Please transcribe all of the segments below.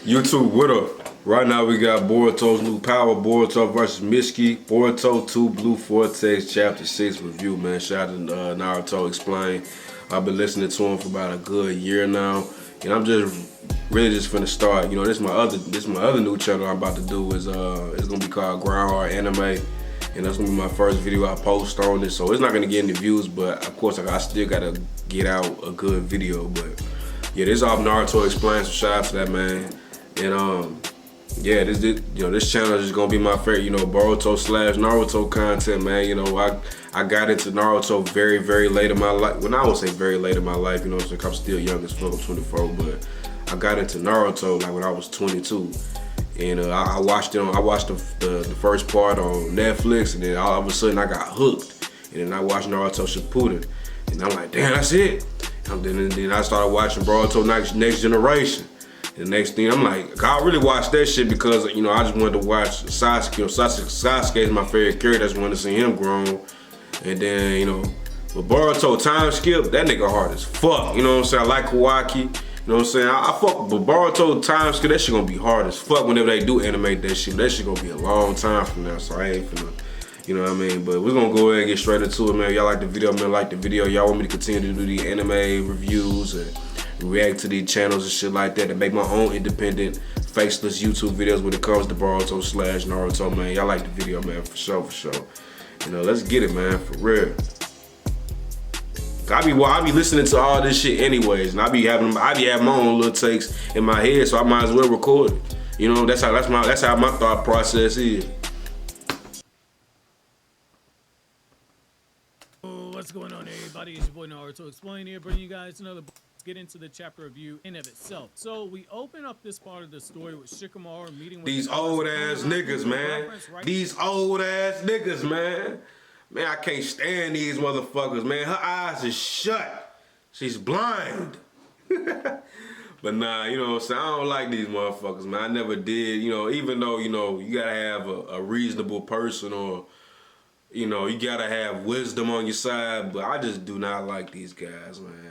YouTube, what up? Right now we got Boruto's new power, Boruto versus Mitsuki, Boruto 2 Blue Vortex Chapter 6 review, man. Shout out to Naruto Explain. I've been listening to him for about a good year now, and I'm just really just finna start. You know, this my other new channel I'm about to do is it's gonna be called Groundhard Anime, and that's gonna be my first video I post on it. So it's not gonna get any views, but of course I still gotta get out a good video. But yeah, this off Naruto Explain, so shout out to that, man. And yeah, this channel is just gonna be my favorite, Boruto slash Naruto content, man. I got into Naruto very, very late in my life. Well, I would say very late in my life, so I'm still young as fuck, I'm 24, but I got into Naruto like when I was 22. And I watched the first part on Netflix, and then all of a sudden I got hooked. And then I watched Naruto Shippuden, and I'm like, damn, that's it. And then I started watching Boruto Next Generation. And the next thing, I'm like, I really watched that shit because, I just wanted to watch Sasuke. Sasuke is my favorite character. I just wanted to see him grown. And then, with Boruto time skip, that nigga hard as fuck. You know what I'm saying? I like Kawaki. You know what I'm saying? I fuck with Boruto time skip. That shit gonna be hard as fuck whenever they do animate that shit. That shit gonna be a long time from now, so I ain't finna, you know what I mean? But we're gonna go ahead and get straight into it, man. If y'all like the video, man, like the video. Y'all want me to continue to do the anime reviews and react to these channels and shit like that and make my own independent, faceless YouTube videos when it comes to Boruto slash Naruto, man. Y'all like the video, man, for sure, for sure. Let's get it, man, for real. I be listening to all this shit anyways, and I be having my own little takes in my head, so I might as well record it. That's how my thought process is. What's going on, everybody? It's your boy Naruto Explain here, bringing you guys another. Let's get into the chapter review in of itself. So we open up this part of the story with Shikamaru meeting with these old ass niggas, man. These old ass niggas, man. Man, I can't stand these motherfuckers, man. Her eyes is shut. She's blind. But nah, you know what I'm saying? I don't like these motherfuckers, man. I never did, even though, you gotta have a reasonable person, or you gotta have wisdom on your side, but I just do not like these guys, man.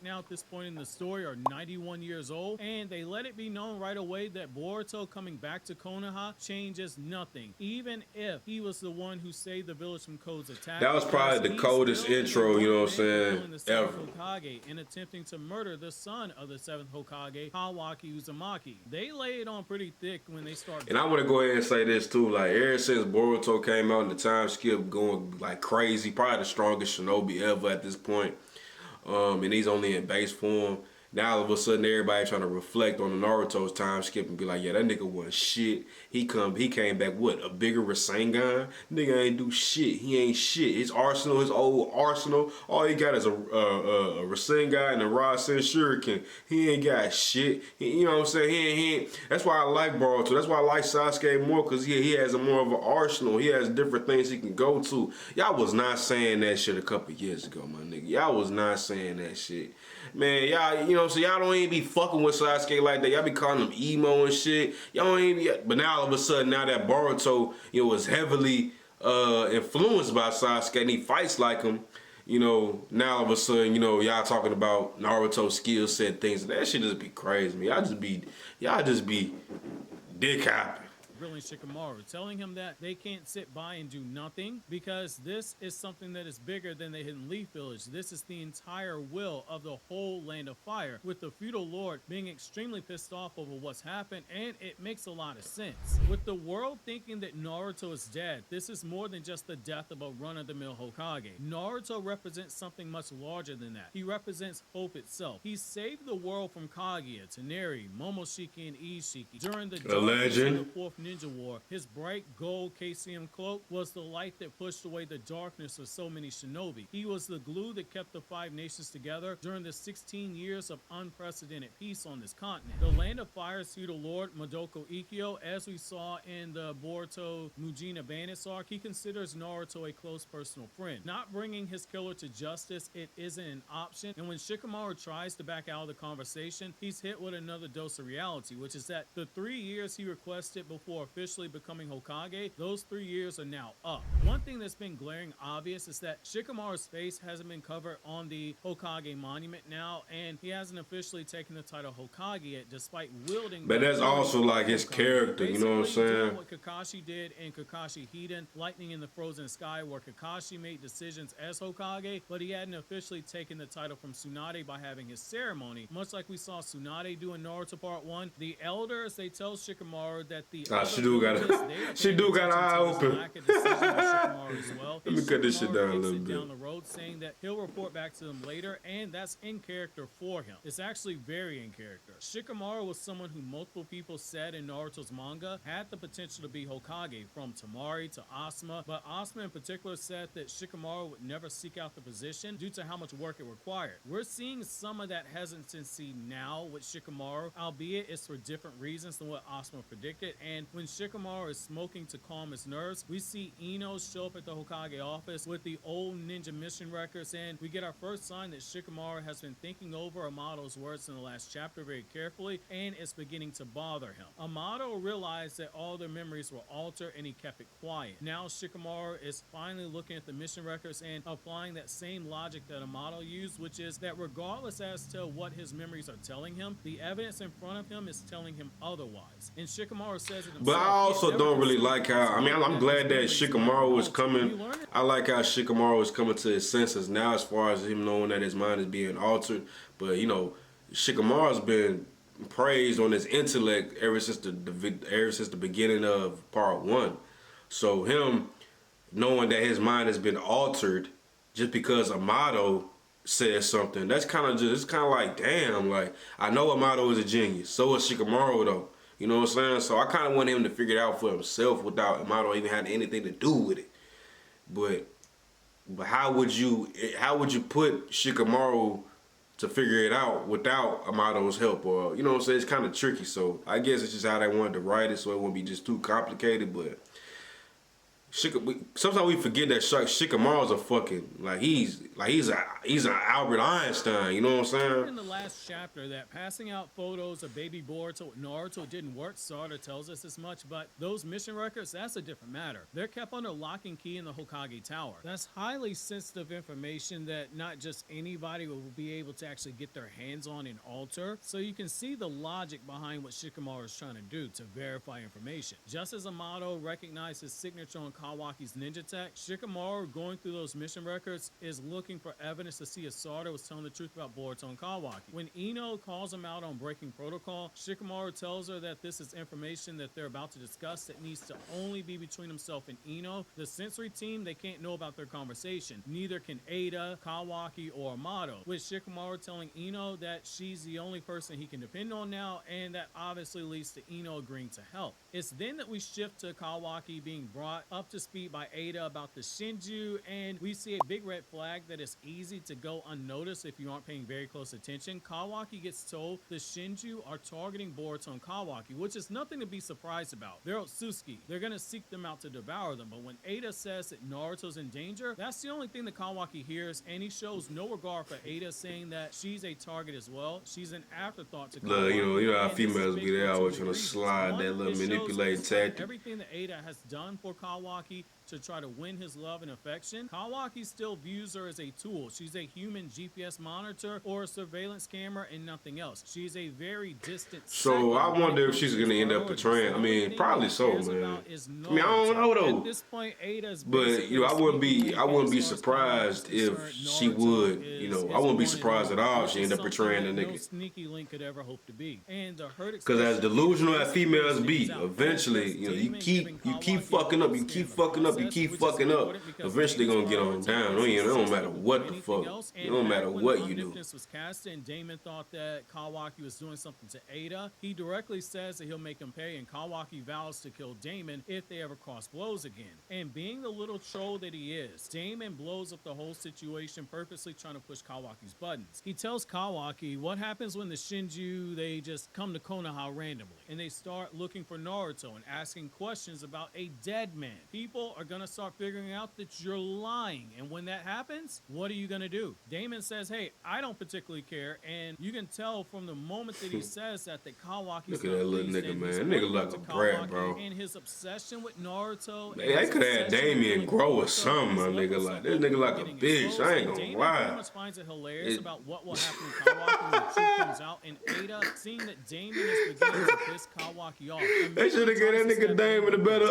Now at this point in the story are 91 years old, and they let it be known right away that Boruto coming back to Konoha changes nothing, even if he was the one who saved the village from Kode's attack. That was probably the coldest intro, you know what I'm saying, ever. Hokage and attempting to murder the son of the 7th Hokage, Kawaki Uzumaki. They lay it on pretty thick when they start. And I want to go ahead and say this too, like ever since Boruto came out and the time skip going like crazy, probably the strongest shinobi ever at this point. And he's only in base form. Now all of a sudden everybody trying to reflect on the Naruto's time skip and be like, yeah, that nigga wasn't shit. He came back, what, a bigger Rasengan? Nigga ain't do shit. He ain't shit. His arsenal, his old arsenal, all he got is a Rasengan and a Rasen Shuriken. He ain't got shit. You know what I'm saying? He ain't. That's why I like Boruto. That's why I like Sasuke more, because he has more of an arsenal. He has different things he can go to. Y'all was not saying that shit a couple years ago, my nigga. Y'all was not saying that shit. Man, y'all, so y'all don't even be fucking with Sasuke like that. Y'all be calling him emo and shit. Y'all don't even be, but now all of a sudden, now that Boruto, is heavily influenced by Sasuke and he fights like him, now all of a sudden, y'all talking about Naruto's skill set things. That shit just be crazy, man. Y'all just be dick hopping. Grilling Shikamaru, telling him that they can't sit by and do nothing because this is something that is bigger than the Hidden Leaf Village. This is the entire will of the whole Land of Fire, with the feudal lord being extremely pissed off over what's happened, and it makes a lot of sense. With the world thinking that Naruto is dead, this is more than just the death of a run-of-the-mill Hokage. Naruto represents something much larger than that. He represents hope itself. He saved the world from Kaguya, Toneri, Momoshiki, and Ishiki during the legend. Fourth Ninja War. His bright gold KCM cloak was the light that pushed away the darkness of so many shinobi. He was the glue that kept the 5 nations together during the 16 years of unprecedented peace on this continent. The Land of Fire's feudal lord, Madoka Ikkyo, as we saw in the Boruto Mujina Bandits arc, he considers Naruto a close personal friend. Not bringing his killer to justice, it isn't an option, and when Shikamaru tries to back out of the conversation, he's hit with another dose of reality, which is that the 3 years he requested before before officially becoming Hokage, those 3 years are now up. One thing that's been glaring obvious is that Shikamaru's face hasn't been covered on the Hokage monument now, and he hasn't officially taken the title Hokage yet, despite wielding. But that's also like his Hokage. character, you know what I'm Basically, doing saying? what Kakashi did in Kakashi Hiden, Lightning in the Frozen Sky, where Kakashi made decisions as Hokage, but he hadn't officially taken the title from Tsunade by having his ceremony. Much like we saw Tsunade do in Naruto Part 1, the elders, they tell Shikamaru that the She do got an eye open. Well. Let me cut this shit down a little bit. Down the road, saying that he'll report back to them later, and that's in character for him. It's actually very in character. Shikamaru was someone who multiple people said in Naruto's manga had the potential to be Hokage, from Tamari to Asuma, but Asuma in particular said that Shikamaru would never seek out the position due to how much work it required. We're seeing some of that hesitancy now with Shikamaru, albeit it's for different reasons than what Asuma predicted, and when Shikamaru is smoking to calm his nerves, we see Ino show up at the Hokage office with the old ninja mission records, and we get our first sign that Shikamaru has been thinking over Amato's words in the last chapter very carefully, and it's beginning to bother him. Amato realized that all their memories were altered, and he kept it quiet. Now Shikamaru is finally looking at the mission records and applying that same logic that Amato used, which is that regardless as to what his memories are telling him, the evidence in front of him is telling him otherwise. And Shikamaru says it himself. But I also don't really like how, I'm glad that Shikamaru is coming. I like how Shikamaru is coming to his senses now as far as him knowing that his mind is being altered. But, Shikamaru's been praised on his intellect ever since the beginning of Part 1. So him knowing that his mind has been altered just because Amato says something, that's kind of like, damn, like, I know Amato is a genius. So is Shikamaru, though. You know what I'm saying? So I kind of want him to figure it out for himself without Amato even having anything to do with it. But how would you put Shikamaru to figure it out without Amato's help? Or, you know what I'm saying? It's kind of tricky. So I guess it's just how they wanted to write it, so it won't be just too complicated. But sometimes we forget that Shikamaru's a fucking he's an Albert Einstein. You know what I'm saying? In the last chapter, that passing out photos of baby Boruto with Naruto didn't work. Sarda tells us as much, but those mission records, that's a different matter. They're kept under lock and key in the Hokage Tower. That's highly sensitive information that not just anybody will be able to actually get their hands on and alter. So you can see the logic behind what Shikamaru is trying to do to verify information. Just as Amato recognized his signature on Kawaki's ninja tech, Shikamaru going through those mission records is looking for evidence to see if Sarda was telling the truth about Boruto and Kawaki. When Ino calls him out on breaking protocol, Shikamaru tells her that this is information that they're about to discuss that needs to only be between himself and Ino. The sensory team, they can't know about their conversation. Neither can Ada, Kawaki, or Amato, with Shikamaru telling Ino that she's the only person he can depend on now, and that obviously leads to Ino agreeing to help. It's then that we shift to Kawaki being brought up to speed by Ada about the Shinju, and we see a big red flag that is easy to go unnoticed if you aren't paying very close attention. Kawaki gets told the Shinju are targeting Boruto and Kawaki, which is nothing to be surprised about. They're Otsuki. They're gonna seek them out to devour them, but when Ada says that Naruto's in danger, that's the only thing that Kawaki hears, and he shows no regard for Ada saying that she's a target as well. She's an afterthought to Kawaki. You know how females be there always trying to slide that little manipulating tactic. Everything that Ada has done for Kawaki to try to win his love and affection, Kawaki still views her as a tool. She's a human GPS monitor or a surveillance camera and nothing else. She's a very distant. So I wonder if she's gonna end up betraying. I mean, probably so, man. I don't know though. At this point, Ada's but I wouldn't be surprised if she would. I wouldn't be surprised at all if she ended up betraying the nigga. No sneaky link could ever hope to be. And the hurt. Because as delusional as females be, eventually, you keep fucking up, you keep fucking up. Eventually gonna get on down. It don't matter what the fuck. It don't matter what you do. Was cast and Damon thought that Kawaki was doing something to Ada. He directly says that he'll make him pay, and Kawaki vows to kill Damon if they ever cross blows again. And being the little troll that he is, Damon blows up the whole situation, purposely trying to push Kawaki's buttons. He tells Kawaki what happens when the Shinju, they just come to Konoha randomly, and they start looking for Naruto and asking questions about a dead man. He people are gonna start figuring out that you're lying. And when that happens, what are you gonna do? Damon says, hey, I don't particularly care. And you can tell from the moment that he says that Kawaki's Look at that little nigga, man. That nigga like a brat, bro. And his obsession with Naruto. They could have had Damien grow or something, my nigga. Like, this nigga like a bitch. I ain't gonna Damon lie. pretty much finds it hilarious about what will happen to Kawaki when the truth comes out. And Ada, seeing that Damon is beginning to piss Kawaki off. They should have gave that nigga Damon a better,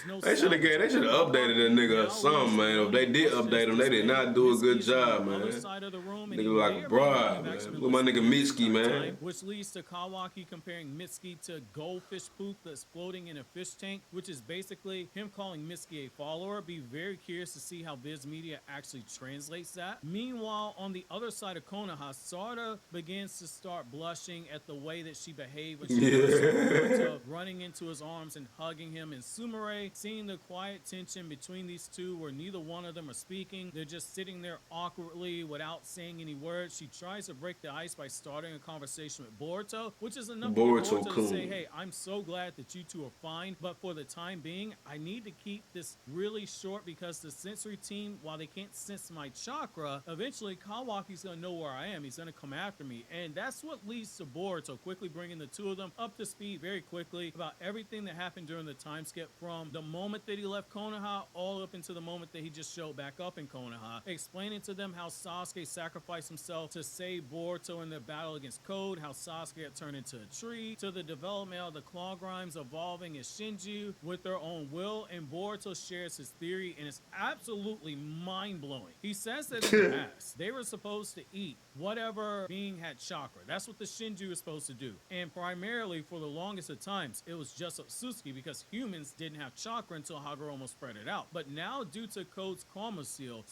they should have updated that nigga or something, man. If they did update him, they did not do a good job, man. Nigga like a broad, man. Look my nigga Mitsuki, man. Which leads to Kawaki comparing Mitsuki to goldfish poop that's floating in a fish tank, which is basically him calling Mitsuki a follower. Be very curious to see how Viz Media actually translates that. Meanwhile, on the other side of Konoha, Sarda begins to start blushing at the way that she behaved when she was Boruto, running into his arms and hugging him, and Sumire seeing the quiet tension between these two where neither one of them are speaking. They're just sitting there awkwardly without saying any words. She tries to break the ice by starting a conversation with Boruto, which is enough for Boruto to say, hey, I'm so glad that you two are fine, but for the time being, I need to keep this really short because the sensory team, while they can't sense my chakra, eventually Kawaki's gonna know where I am. He's gonna come after me. And that's what leads to Boruto quickly bringing the two of them up to speed very quickly about everything that happened during the time skip from the moment that he left Konoha all up into the moment that he just showed back up in Konoha, explaining to them how Sasuke sacrificed himself to save Boruto in their battle against Code, how Sasuke had turned into a tree, to the development of the Claw Grimes evolving as Shinju with their own will, and Boruto shares his theory, and it's absolutely mind-blowing. He says that in the past, they were supposed to eat whatever being had chakra. That's what the Shinju is supposed to do. And primarily, for the longest of times, it was just Otsutsuki because humans didn't have chakra until Hagoromo spread it out. But now, due to Code's Karma Seal...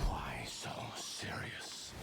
Why so serious?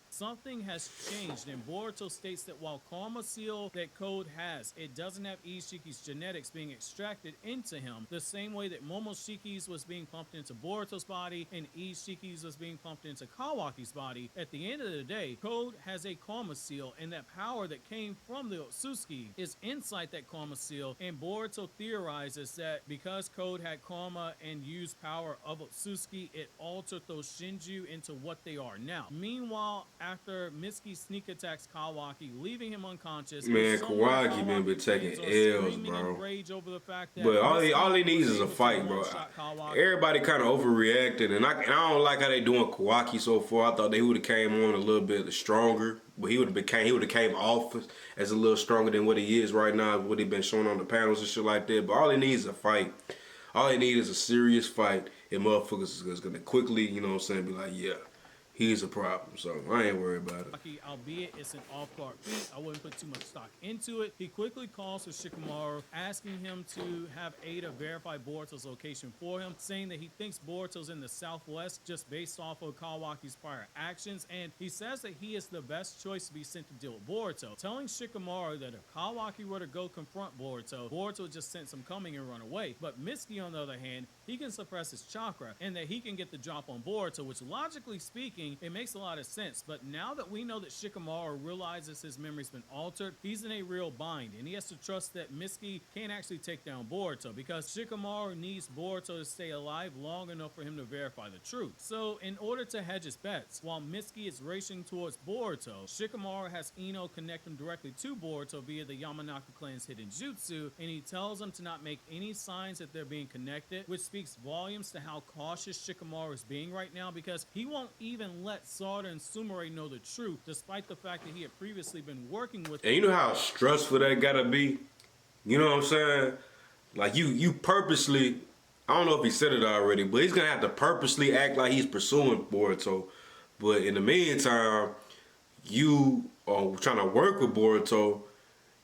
Something has changed, and Boruto states that while Karma Seal that Code has, it doesn't have Ishiki's genetics being extracted into him the same way that Momoshiki's was being pumped into Boruto's body and Ishiki's was being pumped into Kawaki's body. At the end of the day, Code has a Karma Seal, and that power that came from the Otsutsuki is inside that Karma Seal, and Boruto theorizes that because Code had Karma and used power of Otsutsuki, it altered those Shinju into what they are now. Meanwhile, after Mitsuki sneak attacks Kawaki, leaving him unconscious. Man, Kawaki been taking L's, bro. But all he needs is a fight, bro. Everybody kind of overreacted, and I don't like how they doing Kawaki so far. I thought they would have came on a little bit stronger, but he would have came off as a little stronger than what he is right now, what he been showing on the panels and shit like that. But all he needs is a fight. All he needs is a serious fight, and motherfuckers is gonna quickly, you know what I'm saying, be like, yeah, he's a problem, so I ain't worried about it. Albeit it's an off-guard feat, I wouldn't put too much stock into it. He quickly calls for Shikamaru, asking him to have Ada verify Boruto's location for him, saying that he thinks Boruto's in the southwest just based off of Kawaki's prior actions, and he says that he is the best choice to be sent to deal with Boruto, telling Shikamaru that if Kawaki were to go confront Boruto, Boruto just sense him coming and run away. But Mitsuki, on the other hand, he can suppress his chakra, and that he can get the drop on Boruto, which logically speaking, it makes a lot of sense. But now that we know that Shikamaru realizes his memory's been altered, he's in a real bind, and he has to trust that Mitsuki can't actually take down Boruto because Shikamaru needs Boruto to stay alive long enough for him to verify the truth. So in order to hedge his bets, while Mitsuki is racing towards Boruto, Shikamaru has Ino connect him directly to Boruto via the Yamanaka clan's hidden jutsu, and he tells him to not make any signs that they're being connected, which speaks volumes to how cautious Shikamaru is being right now because he won't even let Sarda and Sumire know the truth, despite the fact that he had previously been working with them. And you know how stressful that gotta be? You know what I'm saying? Like you purposely, I don't know if he said it already, but he's gonna have to purposely act like he's pursuing Boruto. But in the meantime, you are trying to work with Boruto,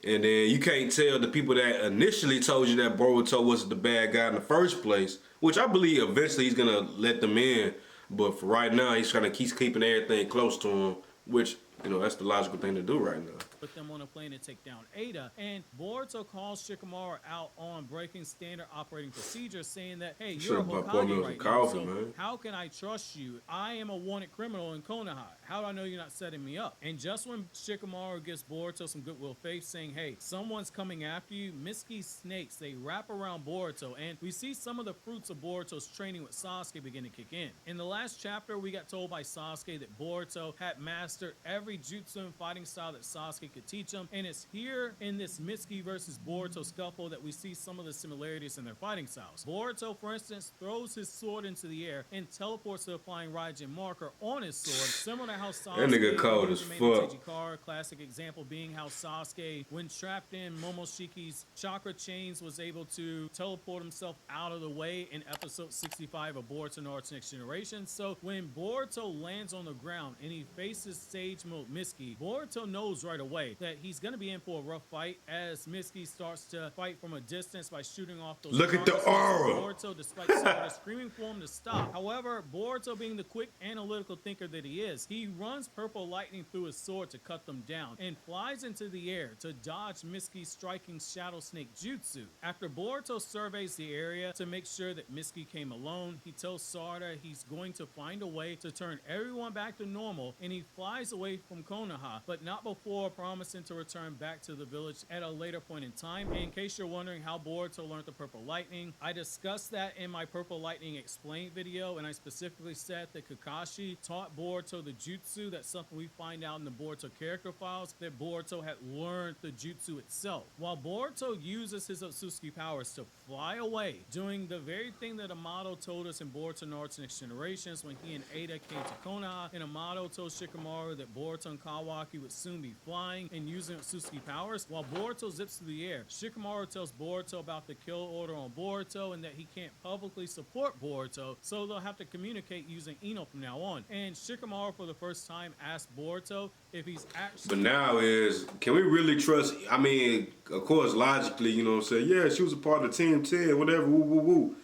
and then you can't tell the people that initially told you that Boruto wasn't the bad guy in the first place, which I believe eventually he's gonna let them in. But for right now, he's trying to keep keeping everything close to him, which, you know, that's the logical thing to do right now. put them on a plane to take down Ada. And Boruto calls Shikamaru out on breaking standard operating procedures, saying that, hey, you're a Should've poured me Hokage some right now, coffee, so man. how can I trust you? I am a wanted criminal in Konoha. How do I know you're not setting me up? And just when Shikamaru gives Boruto some goodwill faith, saying, hey, someone's coming after you, Mitsuki's snakes, they wrap around Boruto, and we see some of the fruits of Boruto's training with Sasuke begin to kick in. In the last chapter, we got told by Sasuke that Boruto had mastered every jutsu and fighting style that Sasuke could teach him, and it's here in this Mitsuki versus Boruto scuffle that we see some of the similarities in their fighting styles. Boruto, for instance, throws his sword into the air and teleports to the flying Raijin marker on his sword, similar to how Sasuke nigga cold as made fuck. Teijikara. Classic example being how Sasuke, when trapped in Momoshiki's chakra chains, was able to teleport himself out of the way in episode 65 of Boruto Naruto Next Generation. So when Boruto lands on the ground and he faces Sage Mode Mitsuki, Boruto knows right away that he's going to be in for a rough fight as Mitsuki starts to fight from a distance by shooting off those Look at the aura. Boruto, despite Sakura screaming for him to stop. However, Boruto, being the quick analytical thinker that he is, he runs purple lightning through his sword to cut them down and flies into the air to dodge Mitsuki's striking Shadow Snake Jutsu. After Boruto surveys the area to make sure that Mitsuki came alone, he tells Sarada he's going to find a way to turn everyone back to normal, and he flies away from Konoha, but not before promising to return back to the village at a later point in time. And in case you're wondering how Boruto learned the purple lightning, I discussed that in my Purple Lightning Explained video, and I specifically said that Kakashi taught Boruto the jutsu. That's something we find out in the Boruto character files, that Boruto had learned the jutsu itself. While Boruto uses his Otsutsuki powers to fly away, doing the very thing that Amato told us in Boruto Naruto Next Generations when he and Ada came to Konoha, and Amato told Shikamaru that Boruto and Kawaki would soon be flying and using Otsutsuki powers. While Boruto zips through the air, Shikamaru tells Boruto about the kill order on Boruto and that he can't publicly support Boruto, so they'll have to communicate using Ino from now on. And Shikamaru, for the first time, asked Boruto if he's actually... But now is, can we really trust, I mean, of course, logically, you know what I'm saying? Yeah, she was a part of Team 10, whatever, woo, woo, woo.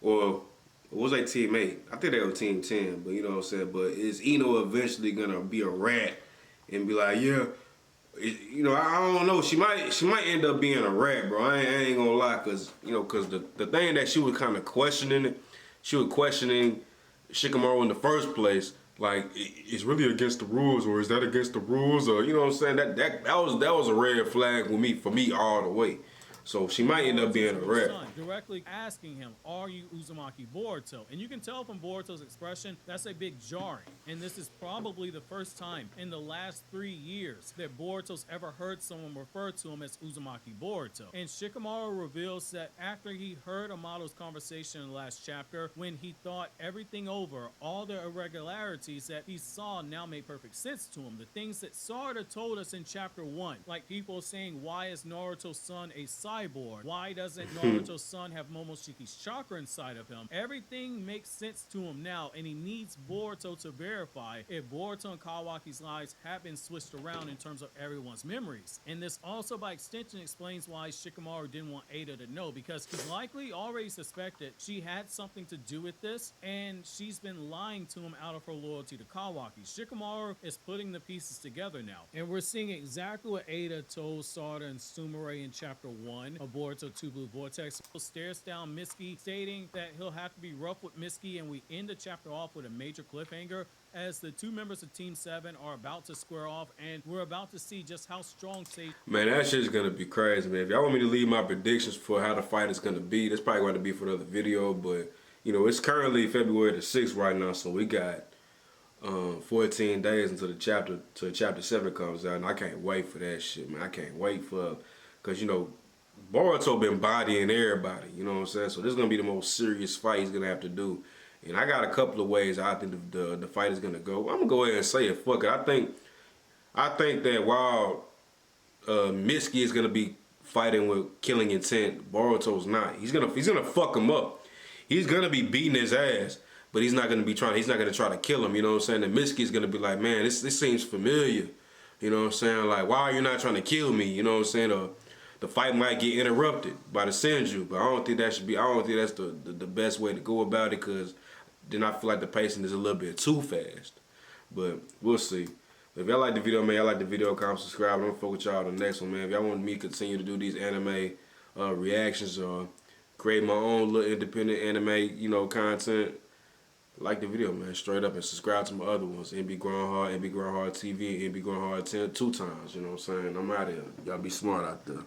Or was they Team 8? I think they were Team 10, but you know what I'm saying? But is Ino eventually going to be a rat and be like, yeah, you know, I don't know. She might end up being a rat, bro. I ain't gonna lie, cause you know, cause the thing that she was kind of questioning it, she was questioning Shikamaru in the first place. Like, it's really against the rules, or is that against the rules, or you know what I'm saying? That was a red flag for me all the way. So she might end up being a rat. Directly asking him, are you Uzumaki Boruto? And you can tell from Boruto's expression, that's a big jarring. And this is probably the first time in the last 3 years that Boruto's ever heard someone refer to him as Uzumaki Boruto. And Shikamaru reveals that after he heard Amato's conversation in the last chapter, when he thought everything over, all the irregularities that he saw now made perfect sense to him. The things that Sarada told us in chapter 1, like people saying, why is Naruto's son a cyborg? Why doesn't Naruto's son have Momoshiki's chakra inside of him? Everything makes sense to him now, and he needs Boruto to verify if Boruto and Kawaki's lives have been switched around in terms of everyone's memories. And this also, by extension, explains why Shikamaru didn't want Ada to know, because he's likely already suspected she had something to do with this, and she's been lying to him out of her loyalty to Kawaki. Shikamaru is putting the pieces together now, and we're seeing exactly what Ada told Sarada and Sumire in chapter 1 of Boruto 2 Blue Vortex. He stares down Mitsuki, stating that he'll have to be rough with Mitsuki, and we end the chapter off with a major cliffhanger as the two members of Team 7 are about to square off, and we're about to see just how strong Sage... Man, that shit's gonna be crazy, man. If y'all want me to leave my predictions for how the fight is gonna be, that's probably going to be for another video, but, you know, it's currently February the 6th right now, so we got 14 days until chapter 7 comes out, and I can't wait for that shit, man. I can't wait for, because, you know, Boruto been bodying everybody, you know what I'm saying? So this is going to be the most serious fight he's going to have to do. And I got a couple of ways I think the fight is going to go. I'm going to go ahead and say it. Fuck it. I think that while Mitsuki is going to be fighting with killing intent, Boruto's not. He's going to fuck him up. He's going to be beating his ass, but he's not going to try to kill him, you know what I'm saying? And Mitsuki's going to be like, man, this seems familiar. You know what I'm saying? Like, why are you not trying to kill me? You know what I'm saying? The fight might get interrupted by the Senju, but I don't think that's the best way to go about it, because then I feel like the pacing is a little bit too fast. But we'll see. If y'all like the video, man, y'all like the video, comment, subscribe. I'm gonna fuck with y'all on the next one, man. If y'all want me to continue to do these anime reactions or create my own little independent anime, you know, content, like the video, man, straight up, and subscribe to my other ones. NB Growing Hard, NB Growing Hard TV, and NB Growing Hard 2 times. You know what I'm saying? I'm out of here. Y'all be smart out there.